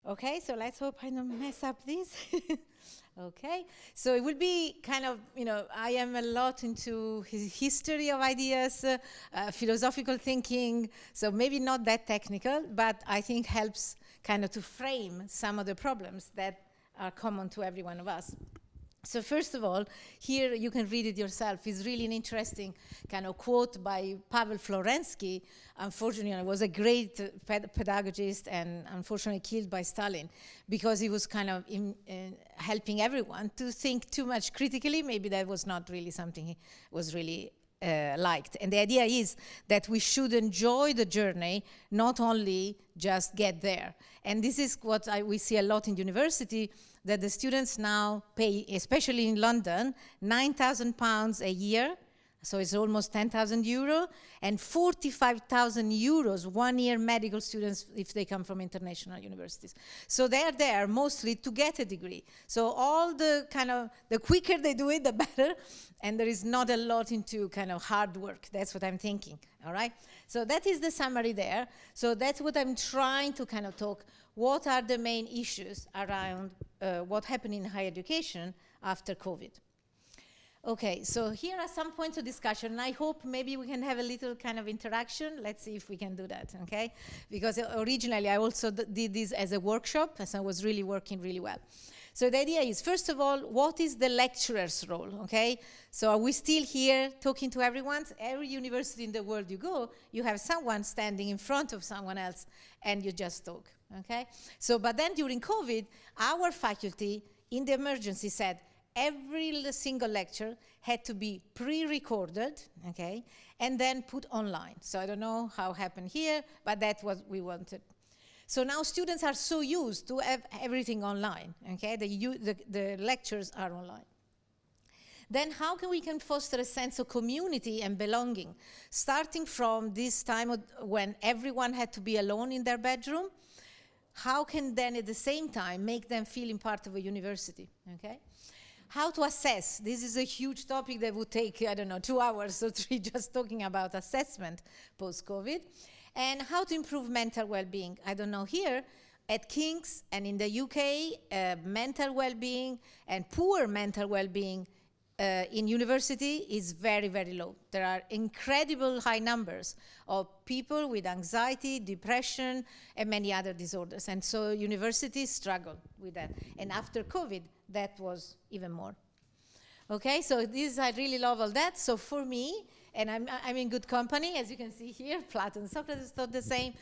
Okay, so let's hope I don't mess up this. Okay, so it will be kind of, I am a lot into history of ideas, philosophical thinking, so maybe not that technical, but I think helps kind of to frame some of the problems that are common to every one of us. So first of all, here you can read it yourself. It's really an interesting kind of quote by Pavel Florensky. Unfortunately, he was a great pedagogist and unfortunately killed by Stalin because he was kind of helping everyone to think too much critically. Maybe that was not really something he was really liked. And the idea is that we should enjoy the journey, not only just get there. And this is what we see a lot in university, that the students now pay, especially in London, £9,000 a year, so it's almost 10,000 euro, and 45,000 euros 1 year medical students if they come from international universities. So they're there mostly to get a degree. So all the the quicker they do it, the better, and there is not a lot into kind of hard work. That's what I'm thinking, all right? So that is the summary there. So that's what I'm trying to kind of talk. What are the main issues around what happened in higher education after COVID? Okay, so here are some points of discussion, and I hope maybe we can have a little kind of interaction. Let's see if we can do that, okay? Because originally I also did this as a workshop, so it was really working really well. So the idea is, first of all, what is the lecturer's role, okay? So are we still here talking to everyone? Every university in the world you go, you have someone standing in front of someone else, and you just talk, okay? So, but then during COVID, our faculty in the emergency said, every single lecture had to be pre-recorded, okay, and then put online. So I don't know how it happened here, but that's what we wanted. So now students are so used to have everything online, okay? The lectures are online. Then how can we foster a sense of community and belonging, starting from this time when everyone had to be alone in their bedroom? How can then at the same time make them feel part of a university, okay? How to assess. This is a huge topic that would take, I don't know, 2 hours or 3 just talking about assessment post-COVID. And how to improve mental well-being. I don't know, here at King's and in the UK, mental well-being and poor mental well-being in university is very, very low. There are incredible high numbers of people with anxiety, depression, and many other disorders. And so universities struggle with that. And after COVID, that was even more. Okay, so this, I really love all that. So for me, and I'm in good company, as you can see here, Plato and Socrates thought the same.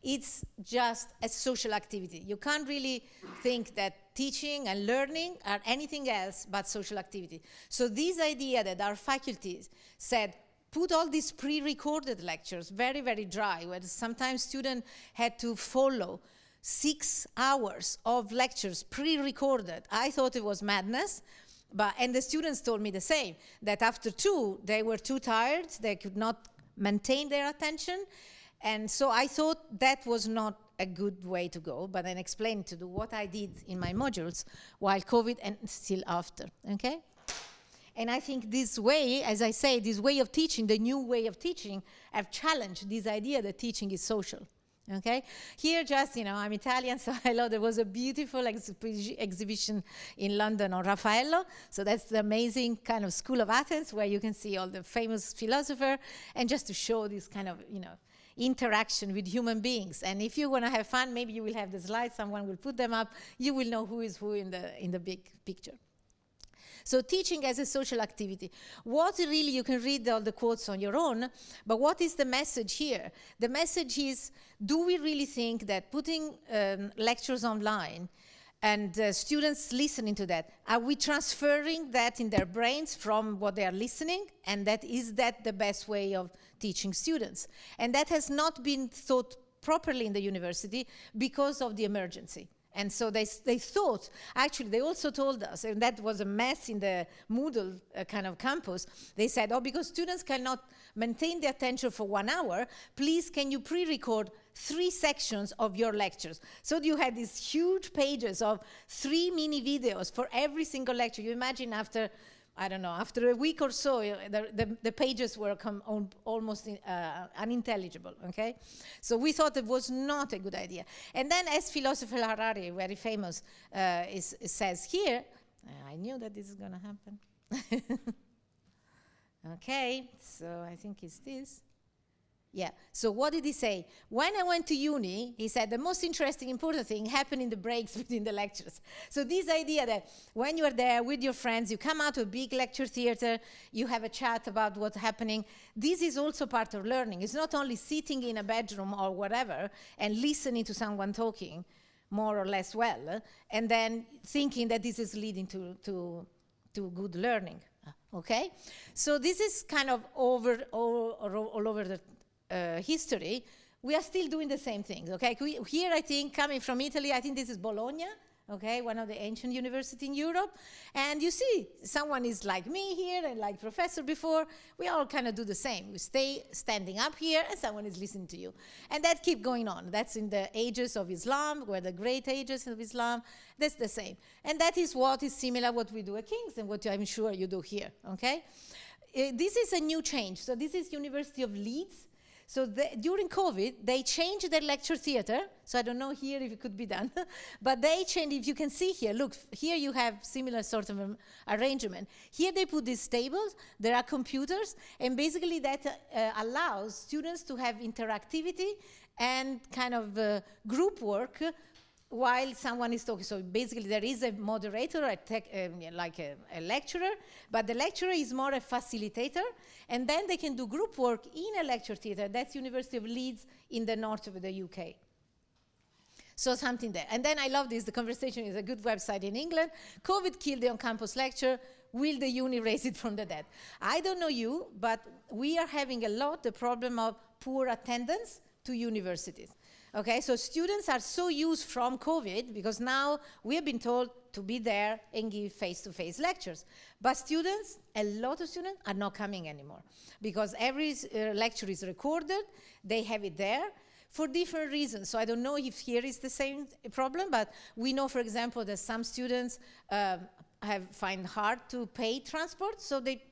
It's just a social activity. You can't really think that teaching and learning are anything else but social activity. So this idea that our faculties said, put all these pre-recorded lectures, very, very dry, where sometimes students had to follow 6 hours of lectures pre-recorded. I thought it was madness. And the students told me the same, that after 2, they were too tired, they could not maintain their attention, and so I thought that was not a good way to go, but then explained to do what I did in my modules while COVID and still after, okay? And I think this way, as I say, this way of teaching, the new way of teaching, have challenged this idea that teaching is social. Okay, here just, I'm Italian, so I love there was a beautiful exhibition in London on Raffaello. So that's the amazing kind of School of Athens where you can see all the famous philosophers, and just to show this kind of, interaction with human beings. And if you want to have fun, maybe you will have the slides, someone will put them up, you will know who is who in the big picture. So teaching as a social activity. What really, you can read all the quotes on your own, but what is the message here? The message is, do we really think that putting lectures online and students listening to that, are we transferring that in their brains from what they are listening? And is that the best way of teaching students? And that has not been thought properly in the university because of the emergency. And so they thought, actually, they also told us, and that was a mess in the Moodle kind of campus, they said, because students cannot maintain their attention for 1 hour, please can you pre-record 3 sections of your lectures. So you had these huge pages of 3 mini videos for every single lecture. You imagine after I don't know, after a week or so, the pages were almost unintelligible, okay? So we thought it was not a good idea. And then, as philosopher Harari, very famous, says here, I knew that this is going to happen. Okay, so I think it's this. Yeah, so what did he say? When I went to uni, he said, the most interesting, important thing happened in the breaks between the lectures. So this idea that when you are there with your friends, you come out to a big lecture theater, you have a chat about what's happening, this is also part of learning. It's not only sitting in a bedroom or whatever and listening to someone talking more or less well, and then thinking that this is leading to good learning, okay? So this is kind of all over the history. We are still doing the same things, okay? Here, I think, coming from Italy, I think this is Bologna, okay, one of the ancient universities in Europe. And you see, someone is like me here and like professor before. We all kind of do the same. We stay standing up here and someone is listening to you. And that keeps going on. That's in the ages of Islam, where the great ages of Islam, that's the same. And that is what is similar what we do at King's and what I'm sure you do here, okay? This is a new change. So this is University of Leeds. So during COVID, they changed their lecture theater. So I don't know here if it could be done. But they changed, if you can see here, look, here you have similar sort of arrangement. Here they put these tables. There are computers. And basically that allows students to have interactivity and kind of group work while someone is talking. So basically there is a moderator, like a lecturer, but the lecturer is more a facilitator, and then they can do group work in a lecture theater. That's University of Leeds in the north of the UK. So something there. And then I love this, the conversation is a good website in England. COVID killed the on-campus lecture. Will the uni raise it from the dead? I don't know you, but we are having a lot the problem of poor attendance to universities. Okay, so students are so used from COVID because now we have been told to be there and give face-to-face lectures. But students, a lot of students are not coming anymore because every lecture is recorded, they have it there for different reasons. So I don't know if here is the same problem, but we know, for example, that some students find hard to pay transport, so they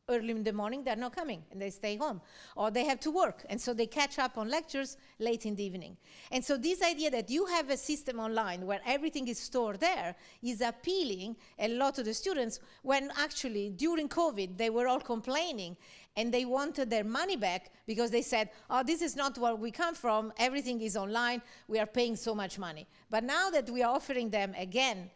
early in the morning, they're not coming, and they stay home. Or they have to work, and so they catch up on lectures late in the evening. And so this idea that you have a system online where everything is stored there is appealing a lot to the students, when actually, during COVID, they were all complaining, and they wanted their money back because they said, oh, this is not where we come from, everything is online, we are paying so much money. But now that we are offering them again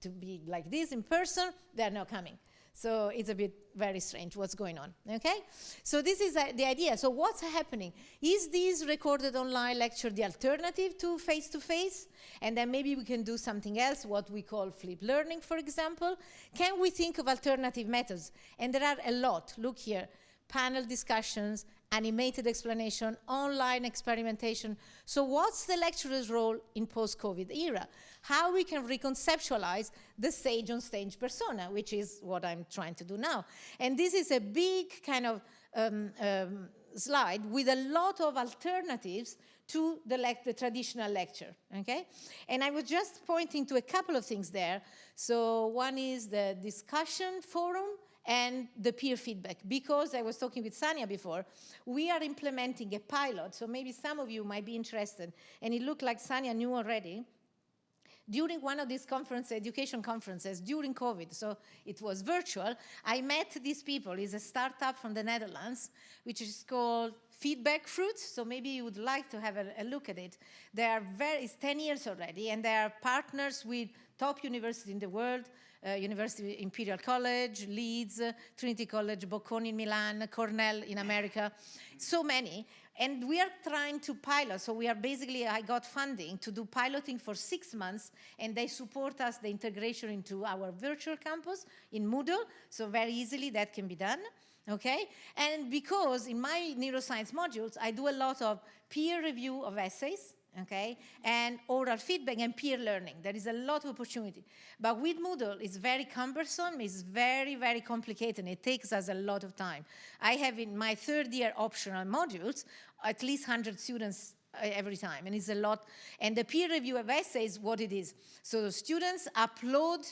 to be like this in person, they're not coming. So it's a bit very strange what's going on, okay? So this is the idea. So what's happening? Is this recorded online lecture the alternative to face-to-face? And then maybe we can do something else, what we call flipped learning, for example. Can we think of alternative methods? And there are a lot. Look here. Panel discussions, animated explanation, online experimentation. So what's the lecturer's role in post-COVID era? How we can reconceptualize the sage-on-stage persona, which is what I'm trying to do now. And this is a big kind of slide with a lot of alternatives to the traditional lecture, okay? And I was just pointing to a couple of things there. So one is the discussion forum, and the peer feedback. Because I was talking with Sania before, we are implementing a pilot, so maybe some of you might be interested, and it looked like Sania knew already. During one of these education conferences, during COVID, so it was virtual, I met these people. It's a startup from the Netherlands, which is called Feedback Fruits, so maybe you would like to have a look at it. They are it's 10 years already, and they are partners with top universities in the world, University Imperial College, Leeds, Trinity College, Bocconi in Milan, Cornell in America, so many. And we are trying to pilot, so we are basically, I got funding to do piloting for 6 months, and they support us the integration into our virtual campus in Moodle, so very easily that can be done, okay? And because in my neuroscience modules, I do a lot of peer review of essays, okay, and oral feedback and peer learning. There is a lot of opportunity. But with Moodle, it's very cumbersome, it's very, very complicated, and it takes us a lot of time. I have in my third year optional modules, at least 100 students every time, and it's a lot. And the peer review of essays, what it is. So the students upload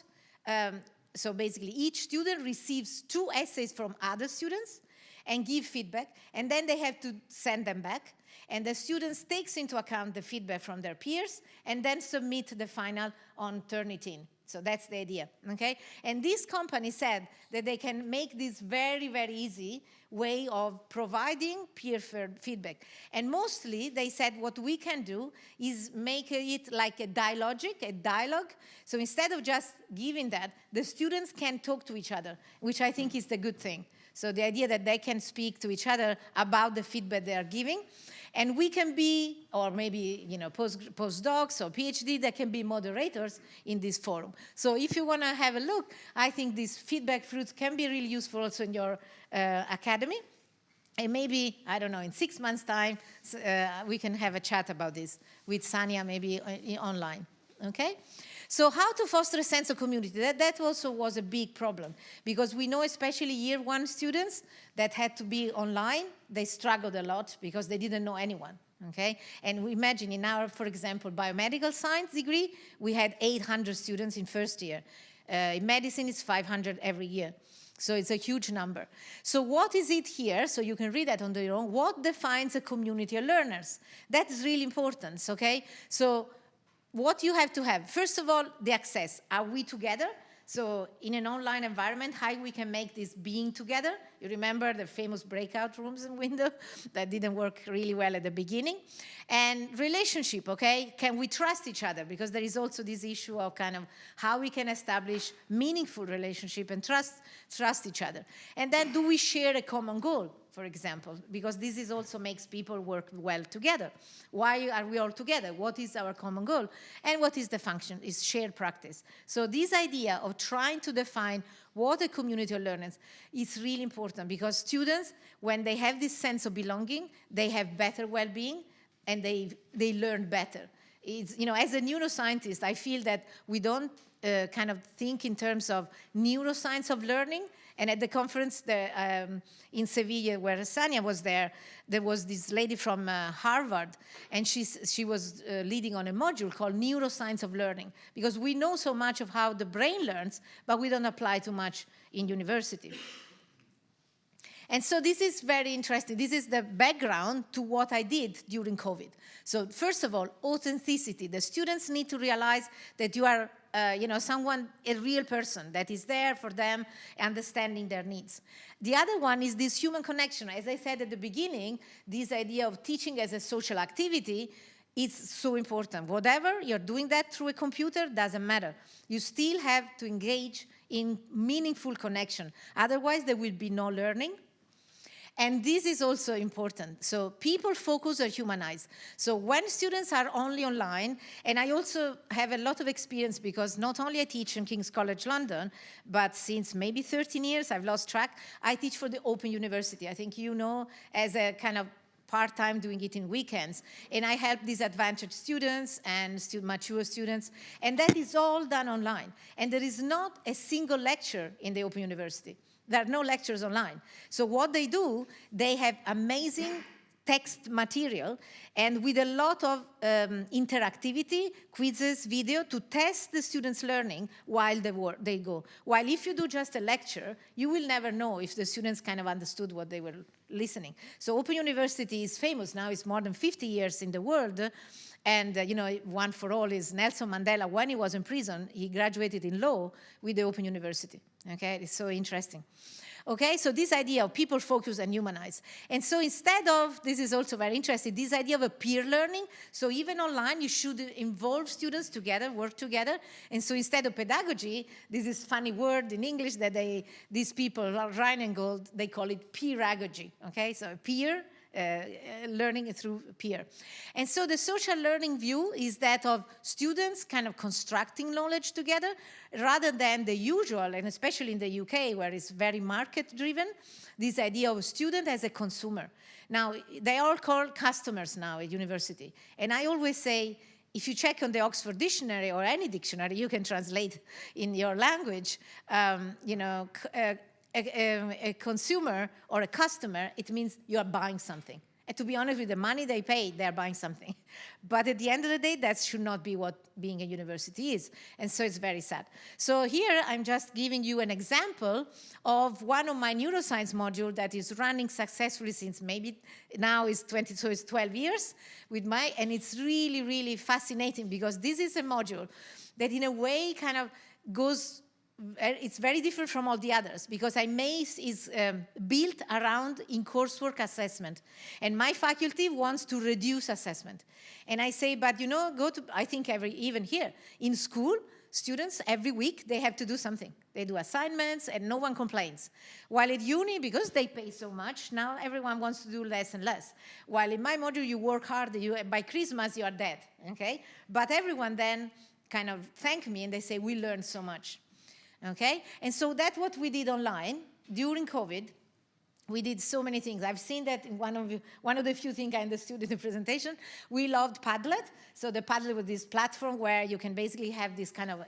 so basically each student receives 2 essays from other students and give feedback, and then they have to send them back. And the students takes into account the feedback from their peers and then submit the final on Turnitin. So that's the idea, okay? And this company said that they can make this very, very easy way of providing peer feedback. And mostly, they said what we can do is make it like a dialogue. So instead of just giving that, the students can talk to each other, which I think is the good thing. So the idea that they can speak to each other about the feedback they are giving. And we can be, or maybe postdocs or PhD, that can be moderators in this forum. So if you want to have a look, I think these feedback fruits can be really useful also in your academy. And maybe, I don't know, in 6 months' time, we can have a chat about this with Sania, maybe online, okay? So how to foster a sense of community? That also was a big problem, because we know especially year 1 students that had to be online, they struggled a lot because they didn't know anyone, okay? And we imagine in our, for example, biomedical science degree, we had 800 students in first year. In medicine, it's 500 every year. So it's a huge number. So what is it here? So you can read that on your own. What defines a community of learners? That is really important, okay? So what you have to have, first of all, the access. Are we together? So in an online environment, how we can make this being together? You remember the famous breakout rooms and window that didn't work really well at the beginning. And relationship, okay? Can we trust each other? Because there is also this issue of kind of how we can establish meaningful relationship and trust each other. And then do we share a common goal, for example? Because this is also makes people work well together. Why are we all together? What is our common goal? And what is the function? Is shared practice. So this idea of trying to define what a community of learners is really important, because students, when they have this sense of belonging, they have better well-being and they learn better. It's, as a neuroscientist, I feel that we don't kind of think in terms of neuroscience of learning. And at the conference in Sevilla, where Sania was there was this lady from Harvard, and she was leading on a module called Neuroscience of Learning, because we know so much of how the brain learns, but we don't apply too much in university. And so this is very interesting. This is the background to what I did during COVID. So first of all, authenticity. The students need to realize that you are someone, a real person that is there for them, understanding their needs. The other one is this human connection. As I said at the beginning, this idea of teaching as a social activity is so important. Whatever, you're doing that through a computer, doesn't matter. You still have to engage in meaningful connection. Otherwise, there will be no learning. And this is also important. So people focus or humanize. So when students are only online, and I also have a lot of experience because not only I teach in King's College London, but since maybe 13 years, I've lost track, I teach for the Open University. I think you know, as a kind of part-time, doing it in weekends. And I help disadvantaged students and mature students, and that is all done online. And there is not a single lecture in the Open University. There are no lectures online. So what they do, they have amazing text material, and with a lot of interactivity, quizzes, video, to test the students' learning while they go. While if you do just a lecture, you will never know if the students kind of understood what they were listening. So Open University is famous now. It's more than 50 years in the world. And, one for all is Nelson Mandela. When he was in prison, he graduated in law with the Open University. Okay, it's so interesting. Okay, so this idea of people focus and humanize. And so instead of, this is also very interesting, this idea of a peer learning. So even online, you should involve students together, work together. And so instead of pedagogy, this is funny word in English that these people, Ryan and Gold, they call it peeragogy. Okay, so peer, learning through peer. And so the social learning view is that of students kind of constructing knowledge together rather than the usual, and especially in the UK where it's very market driven, this idea of a student as a consumer. Now, they are called customers now at university. And I always say, if you check on the Oxford Dictionary or any dictionary, you can translate in your language, a consumer or a customer, it means you are buying something. And to be honest, with the money they pay, they're buying something. But at the end of the day, that should not be what being a university is. And so it's very sad. So here, I'm just giving you an example of one of my neuroscience modules that is running successfully since maybe now is 20, so it's 12 years with and it's really, really fascinating because this is a module that in a way kind of goes, it's very different from all the others because IMACE is built around in-coursework assessment. And my faculty wants to reduce assessment. And I say, but you know, I think even here, in school, students, every week, they have to do something. They do assignments and no one complains. While at uni, because they pay so much, now everyone wants to do less and less. While in my module, you work hard, by Christmas, you are dead, okay? But everyone then kind of thank me and they say, we learned so much. Okay, and so that's what we did online during COVID. We did so many things. I've seen that in one of the few things I understood in the presentation. We loved Padlet. So the Padlet was this platform where you can basically have this kind of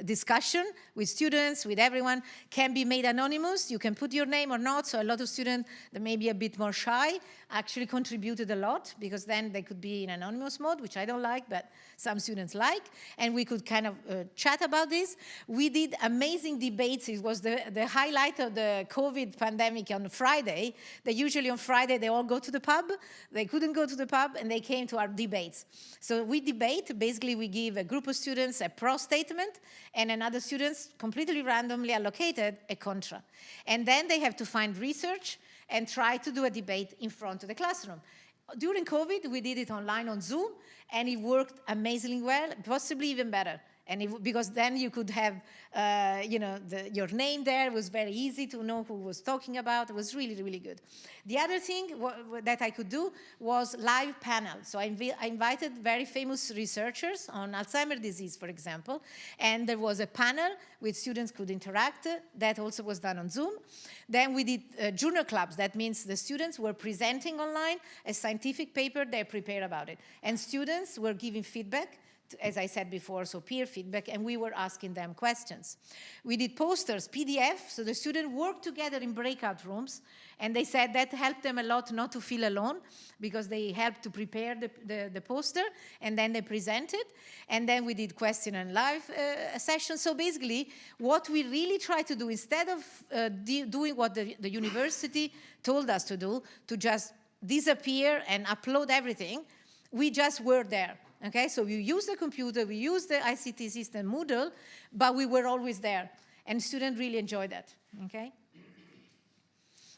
discussion with students, with everyone, can be made anonymous. You can put your name or not. So a lot of students that may be a bit more shy actually contributed a lot because then they could be in anonymous mode, which I don't like, but some students like. And we could kind of chat about this. We did amazing debates. It was the highlight of the COVID pandemic on Friday. Usually on Friday, they all go to the pub. They couldn't go to the pub, and they came to our debates. So we debate. Basically, we give a group of students a pro statement, and another students, completely randomly allocated, a contra. And then they have to find research and try to do a debate in front of the classroom. During COVID, we did it online on Zoom, and it worked amazingly well, possibly even better. And because then you could have, your name there. It was very easy to know who was talking about. It was really, really good. The other thing that I could do was live panel. So I invited very famous researchers on Alzheimer's disease, for example. And there was a panel with students could interact. That also was done on Zoom. Then we did journal clubs. That means the students were presenting online a scientific paper they prepared about it. And students were giving feedback, as I said before, so peer feedback, and we were asking them questions. We did posters, PDF, so the students worked together in breakout rooms, and they said that helped them a lot not to feel alone, because they helped to prepare the poster, and then they presented, and then we did question and live sessions. So basically, what we really try to do, instead of doing what the university told us to do, to just disappear and upload everything, we just were there. Okay, so we used the computer, we used the ICT system, Moodle, but we were always there. And students really enjoyed that, okay?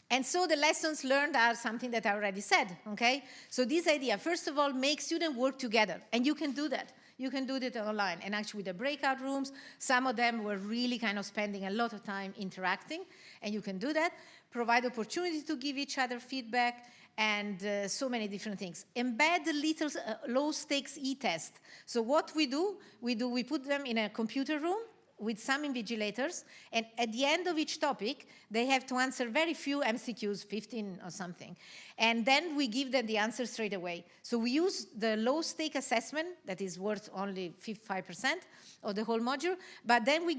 And so the lessons learned are something that I already said, okay? So this idea, first of all, make students work together, and you can do that. You can do that online. And actually with the breakout rooms, some of them were really kind of spending a lot of time interacting, and you can do that. Provide opportunity to give each other feedback, and so many different things. Embed the little low-stakes e-test. So what we do, we put them in a computer room with some invigilators, and at the end of each topic, they have to answer very few MCQs, 15 or something. And then we give them the answer straight away. So we use the low-stake assessment that is worth only 5% of the whole module, but then we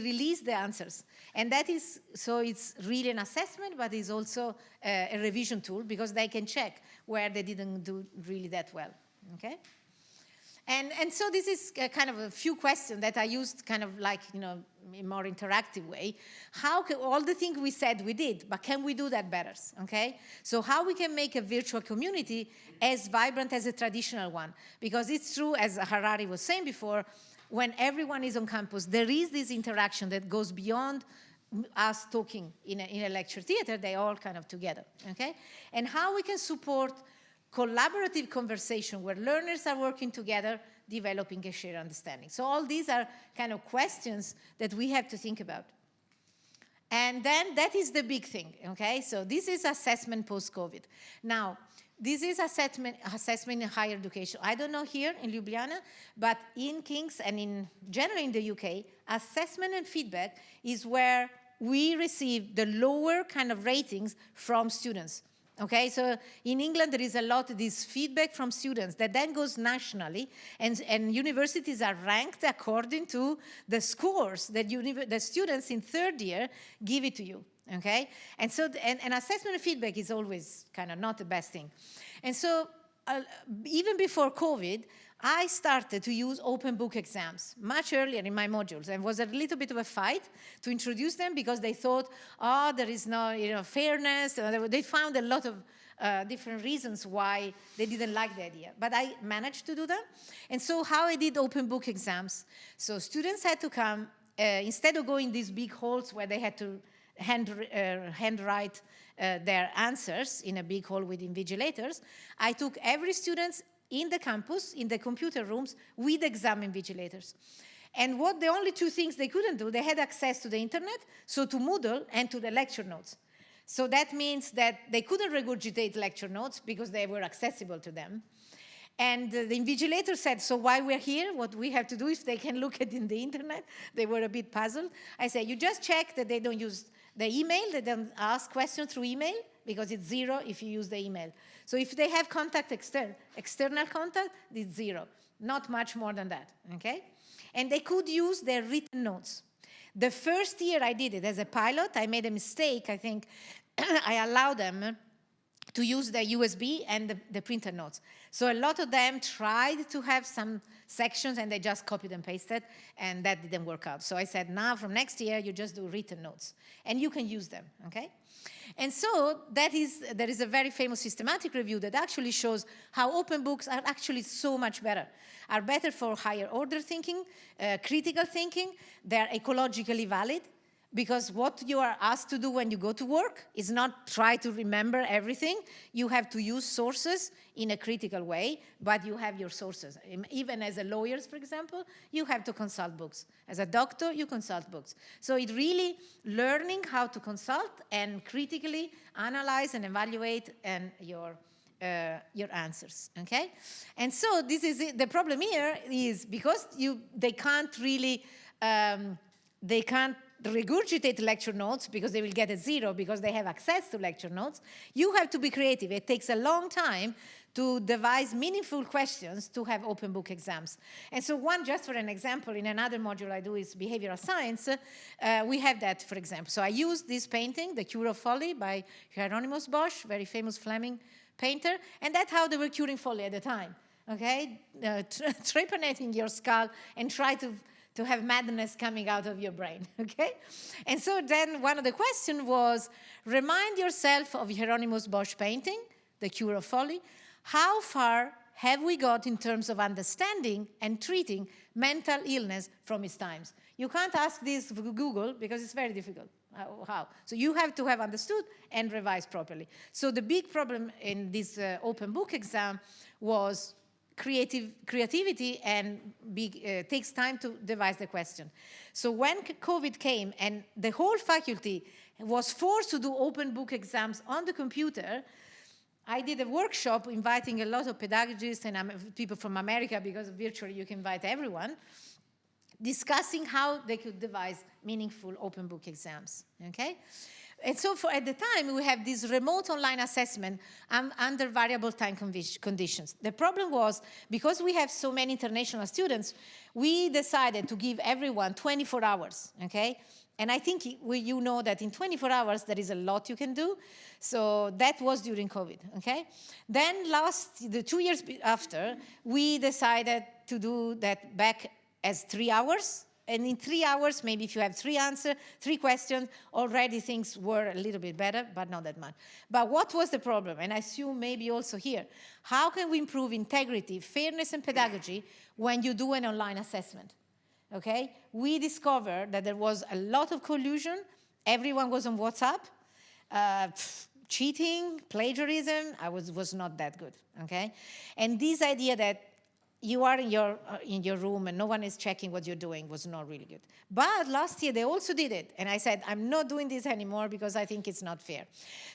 release the answers. And that is, so it's really an assessment, but it's also a revision tool, because they can check where they didn't do really that well, okay? And so this is kind of a few questions that I used kind of like, in a more interactive way. How can, all the things we said we did, but can we do that better, okay? So how we can make a virtual community as vibrant as a traditional one? Because it's true, as Harari was saying before, when everyone is on campus, there is this interaction that goes beyond us talking in a lecture theater. They all kind of together, okay? And how we can support collaborative conversation where learners are working together, developing a shared understanding. So all these are kind of questions that we have to think about. And then that is the big thing, okay? So this is assessment post-COVID. Now, this is assessment in higher education. I don't know here in Ljubljana, but in King's and in generally in the UK, assessment and feedback is where we receive the lower kind of ratings from students. Okay, so in England, there is a lot of this feedback from students that then goes nationally, and universities are ranked according to the scores that the students in third year give it to you. okay? And so, and assessment and feedback is always kind of not the best thing. And so even before COVID, I started to use open book exams much earlier in my modules, and was a little bit of a fight to introduce them because they thought, oh, there is no fairness. They found a lot of different reasons why they didn't like the idea. But I managed to do that. And so how I did open book exams. So students had to come, instead of going these big halls where they had to handwrite their answers in a big hall with invigilators, I took every student in the campus, in the computer rooms, with exam invigilators. And the only two things they couldn't do, they had access to the internet, so to Moodle and to the lecture notes. So that means that they couldn't regurgitate lecture notes because they were accessible to them. And the invigilator said, so why we're here, what we have to do if they can look at in the internet? They were a bit puzzled. I said, you just check that they don't use the email, they don't ask questions through email, because it's 0 if you use the email. So if they have contact external contact, it's 0. Not much more than that, okay? And they could use their written notes. The first year I did it as a pilot, I made a mistake, I think. I allowed them to use the USB and the printed notes. So a lot of them tried to have some sections and they just copied and pasted, and that didn't work out. So I said, now from next year, you just do written notes, and you can use them, okay? And so there is a very famous systematic review that actually shows how open books are actually so much better, are better for higher order thinking, critical thinking, they're ecologically valid, because what you are asked to do when you go to work is not try to remember everything. You have to use sources in a critical way, but you have your sources. Even as a lawyer, for example, you have to consult books. As a doctor, you consult books. So it really learning how to consult and critically analyze and evaluate your answers, okay? And so this is it. The problem here is because they can't really, they can't regurgitate lecture notes because they will get a 0 because they have access to lecture notes. You have to be creative. It takes a long time to devise meaningful questions to have open book exams. And so just for an example, in another module I do is behavioral science, we have that, for example. So I used this painting, The Cure of Folly by Hieronymus Bosch, very famous Fleming painter, and that's how they were curing folly at the time, okay? Trepanating your skull and try to have madness coming out of your brain, okay? And so then one of the questions was, remind yourself of Hieronymus Bosch painting, The Cure of Folly. How far have we got in terms of understanding and treating mental illness from its times? You can't ask this to Google because it's very difficult. How? So you have to have understood and revised properly. So the big problem in this open book exam was creativity, and takes time to devise the question. So when COVID came and the whole faculty was forced to do open book exams on the computer, I did a workshop inviting a lot of pedagogists and people from America, because virtually you can invite everyone, discussing how they could devise meaningful open book exams, okay? And so at the time, we have this remote online assessment under variable time conditions. The problem was, because we have so many international students, we decided to give everyone 24 hours, okay? And I think you know that in 24 hours, there is a lot you can do. So that was during COVID, okay? Then the 2 years after, we decided to do that back as 3 hours. And in 3 hours, maybe if you have 3 answers, 3 questions, already things were a little bit better, but not that much. But what was the problem? And I assume maybe also here, how can we improve integrity, fairness, and pedagogy when you do an online assessment? Okay? We discovered that there was a lot of collusion. Everyone was on WhatsApp. Cheating, plagiarism, was not that good. Okay? And this idea that you are in your room and no one is checking what you're doing was not really good. But last year they also did it. And I said, I'm not doing this anymore because I think it's not fair.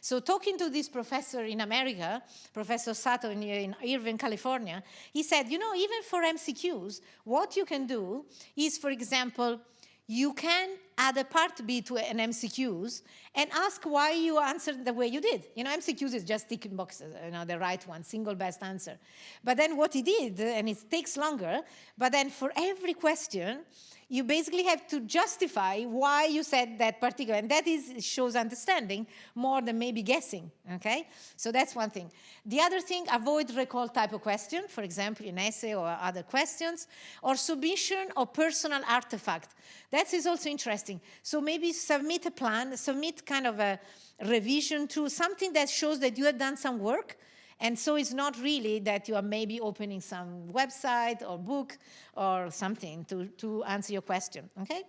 So talking to this professor in America, Professor Sato in Irvine, California, he said, you know, even for MCQs, what you can do is, for example, you can add a part B to an MCQs, and ask why you answered the way you did. You know, MCQs is just ticking boxes, you know, the right one, single best answer. But then what he did, and it takes longer, but then for every question, you basically have to justify why you said that particular, and that shows understanding more than maybe guessing, okay? So that's one thing. The other thing, avoid recall type of question, for example, an essay or other questions, or submission or personal artifact. That is also interesting. So maybe submit a plan, submit kind of a revision to something that shows that you have done some work. And so it's not really that you are maybe opening some website or book or something to answer your question, okay?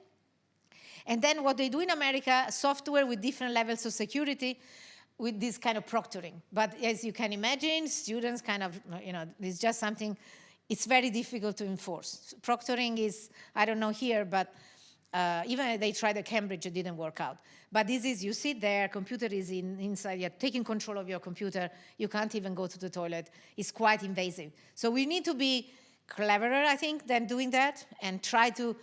And then what they do in America, software with different levels of security with this kind of proctoring. But as you can imagine, students kind of, you know, it's just something, it's very difficult to enforce. Proctoring is, I don't know here, but even if they tried at Cambridge, it didn't work out. But this is, you sit there, computer is inside, you're taking control of your computer, you can't even go to the toilet. It's quite invasive. So we need to be cleverer, I think, than doing that, and try to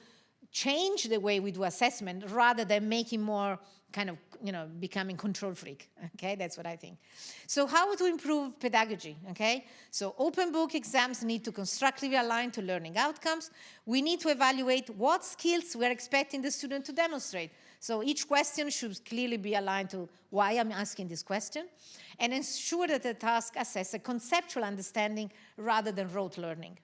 change the way we do assessment rather than making more kind of, you know, becoming control freak, okay? That's what I think. So how to improve pedagogy, okay? So open book exams need to constructively align to learning outcomes. We need to evaluate what skills we're expecting the student to demonstrate. So each question should clearly be aligned to why I'm asking this question, and ensure that the task assess a conceptual understanding rather than rote learning.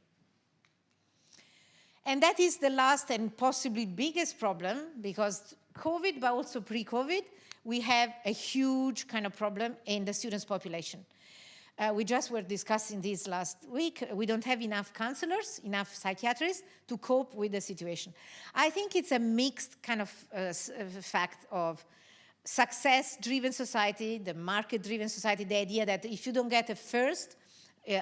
And that is the last and possibly biggest problem, because COVID, but also pre-COVID, we have a huge kind of problem in the students' population. We just were discussing this last week. We don't have enough counselors, enough psychiatrists to cope with the situation. I think it's a mixed kind of fact of success-driven society, the market-driven society, the idea that if you don't get a first,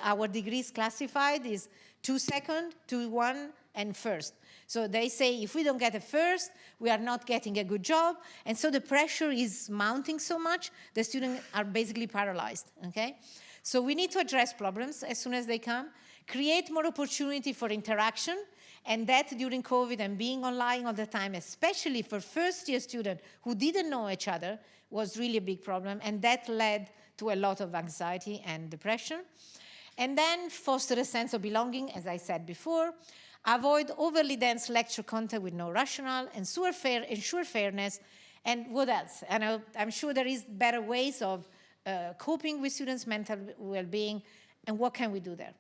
our degrees classified is 2 second, 2 1, and first. So they say if we don't get a first, we are not getting a good job, and so the pressure is mounting so much, the students are basically paralyzed, okay? So we need to address problems as soon as they come, create more opportunity for interaction, and that during COVID and being online all the time, especially for first-year students who didn't know each other, was really a big problem, and that led to a lot of anxiety and depression. And then foster a sense of belonging, as I said before, avoid overly dense lecture content with no rationale, ensure fairness, and what else? And I'm sure there is better ways of coping with students' mental well-being, and what can we do there?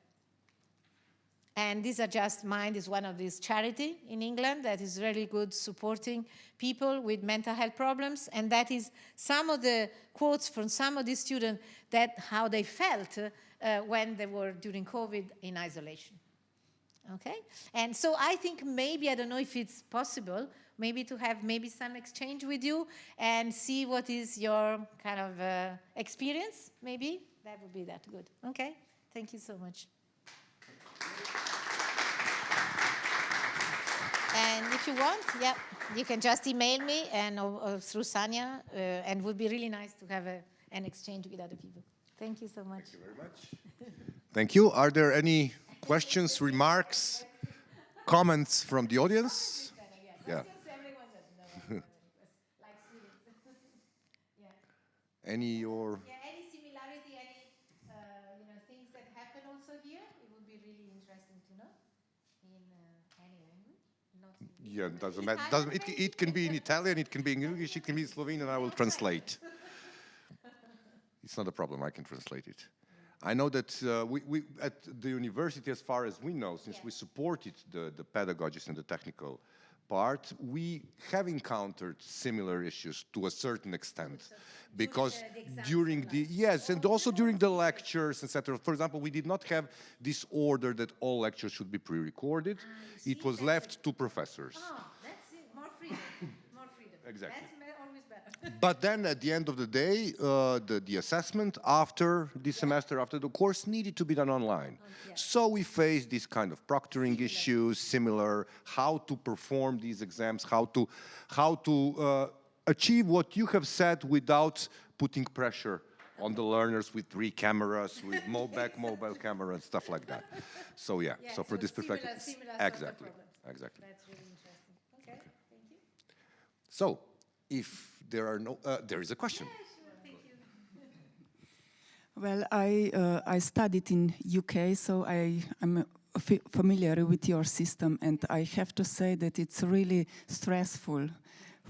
And these are just Mind is one of these charity in England that is really good supporting people with mental health problems, and that is some of the quotes from some of these students that how they felt when they were during COVID in isolation. Okay, and so I think maybe, I don't know if it's possible, maybe to have maybe some exchange with you and see what is your kind of experience, maybe. That would be that good. Okay, thank you so much. And if you want, yeah, you can just email me and or through Sanya, and it would be really nice to have an exchange with other people. Thank you so much. Thank you very much. Thank you. Are there any questions, remarks, comments from the audience? Yeah. Any or? Yeah, any similarity, any things that happen also here? It would be really interesting to know in any language. Not Yeah, doesn't matter. It can be in Italian, it can be in English, it can be in Slovenian. I will translate. It's not a problem. I can translate it. I know that we at the university, as far as we know, since we supported the pedagogists and the technical part, we have encountered similar issues to a certain extent, because during the and also during the lectures, etc. For example, we did not have this order that all lectures should be pre-recorded. It was left to professors. Oh, that's it. More freedom. More freedom. Exactly. That's always better. But then at the end of the day, the assessment after the semester, after the course, needed to be done online. So we faced these kind of proctoring issues, similar, how to perform these exams, how to achieve what you have said without putting pressure on the learners with 3 cameras, with mobile camera and stuff like that. So yeah, so for this perspective, similar exactly. That's really interesting. Okay, thank you. So, if there are no, there is a question. Yeah, sure, thank you. Well, I studied in UK, so I'm familiar with your system, and I have to say that it's really stressful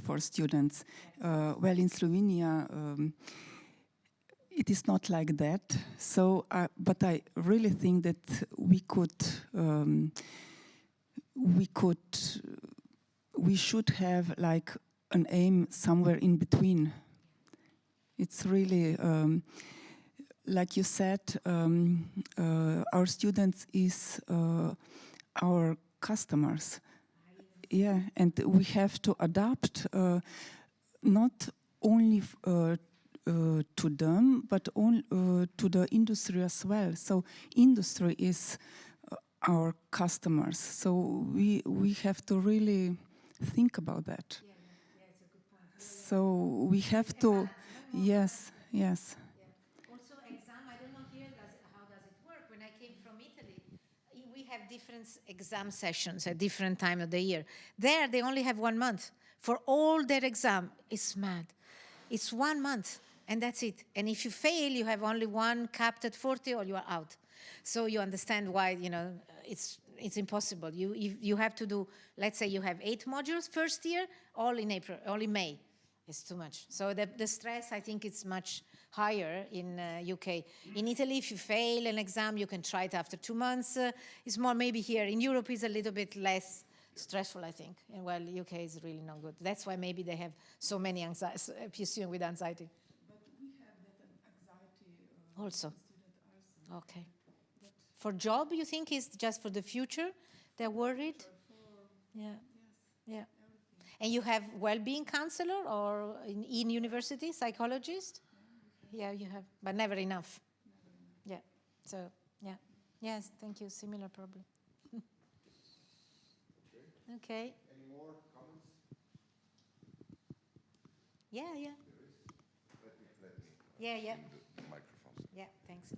for students. Well, in Slovenia, it is not like that. So, but I really think that we should have like an aim somewhere in between. It's really, like you said, our students is our customers. Yeah, and we have to adapt not only to them, but to the industry as well. So industry is our customers. So we have to really think about that. Yeah, it's a good point. So we have to, yes, yes. Also, exam, I don't know here, how does it work? When I came from Italy, we have different exam sessions at different time of the year. There, they only have 1 month. For all their exam, it's mad. It's 1 month, and that's it. And if you fail, you have only one capped at 40 or you are out. So you understand why, it's impossible. You have to do, let's say you have 8 modules first year, all in April, all in May. It's too much. So the stress, I think, it's much higher in UK. In Italy, if you fail an exam, you can try it after 2 months. It's more maybe here. In Europe, it's a little bit less stressful, I think. And well, UK is really not good. That's why maybe they have so many students with anxiety. But we have that anxiety Also. student also. Okay. For job, you think is just for the future? They're worried? Yeah. Yeah. And you have well-being counselor or in university, psychologist? Yeah, you have, but never enough. Yeah. So, yeah. Yes, thank you. Similar problem. Okay. Any more comments? Yeah, yeah. Let me. Yeah. The microphones. Yeah, thanks.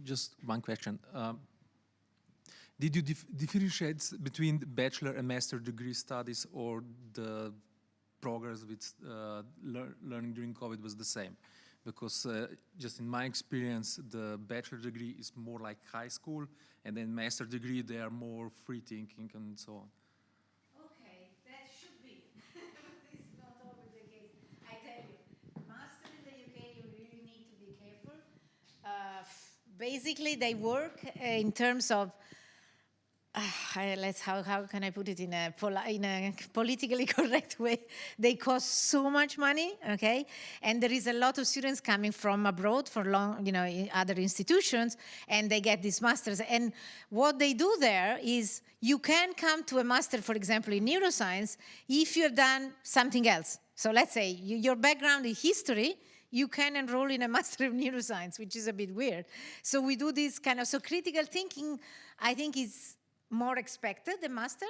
Just one question. Did you differentiate between the bachelor and master degree studies, or the progress with learning during COVID was the same? Because just in my experience, the bachelor degree is more like high school, and then master degree, they are more free thinking and so on. Okay, that should be. This is not always the case. I tell you, master in the UK, you really need to be careful. Basically, they work in terms of how can I put it in a politically correct way? They cost so much money, okay? And there is a lot of students coming from abroad for long, in other institutions, and they get these masters. And what they do there is you can come to a master, for example, in neuroscience, if you have done something else. So let's say your background in history, you can enroll in a Master of Neuroscience, which is a bit weird. So we do this so critical thinking, I think, is more expected, the master,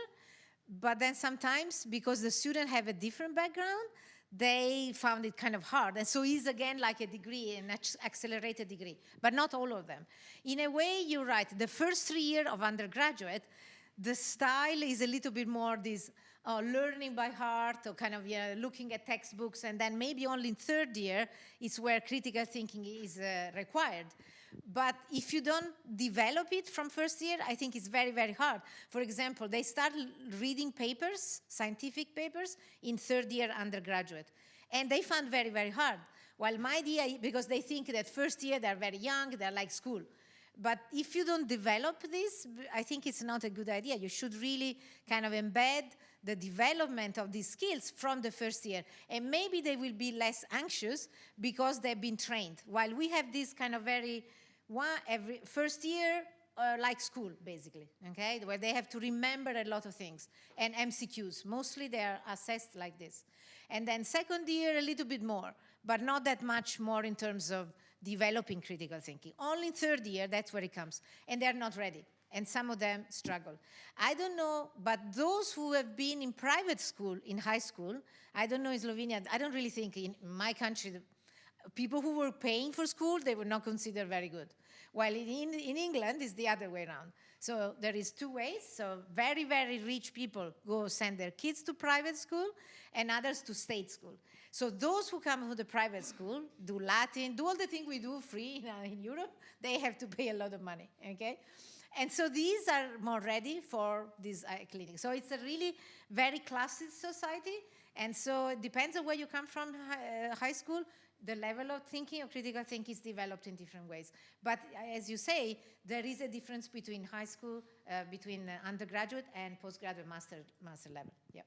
but then sometimes, because the student have a different background, they found it kind of hard. And so it's again like a degree, an accelerated degree, but not all of them. In a way, you're right. The first 3 years of undergraduate, the style is a little bit more this learning by heart, or kind of looking at textbooks, and then maybe only in 3rd year is where critical thinking is required. But if you don't develop it from 1st year, I think it's very, very hard. For example, they start reading papers, scientific papers, in 3rd year undergraduate. And they found very, very hard. While my idea, because they think that 1st year they're very young, they're like school. But if you don't develop this, I think it's not a good idea. You should really kind of embed the development of these skills from the 1st year. And maybe they will be less anxious because they've been trained. While we have this kind of every 1st year, like school, basically, okay? Where they have to remember a lot of things. And MCQs, mostly they are assessed like this. And then 2nd year, a little bit more, but not that much more in terms of developing critical thinking. Only 3rd year, that's where it comes. And they're not ready. And some of them struggle. I don't know, but those who have been in private school, in high school, I don't know in Slovenia, I don't really think in my country, people who were paying for school, they were not considered very good. While in England, it's the other way around. So there is two ways. So very, very rich people go send their kids to private school and others to state school. So those who come to the private school, do Latin, do all the things we do free in Europe, they have to pay a lot of money, okay? And so these are more ready for this clinic. So it's a really very classist society. And so it depends on where you come from, high school, the level of thinking or critical thinking is developed in different ways. But as you say, there is a difference between high school, between undergraduate and postgraduate master level. Yeah.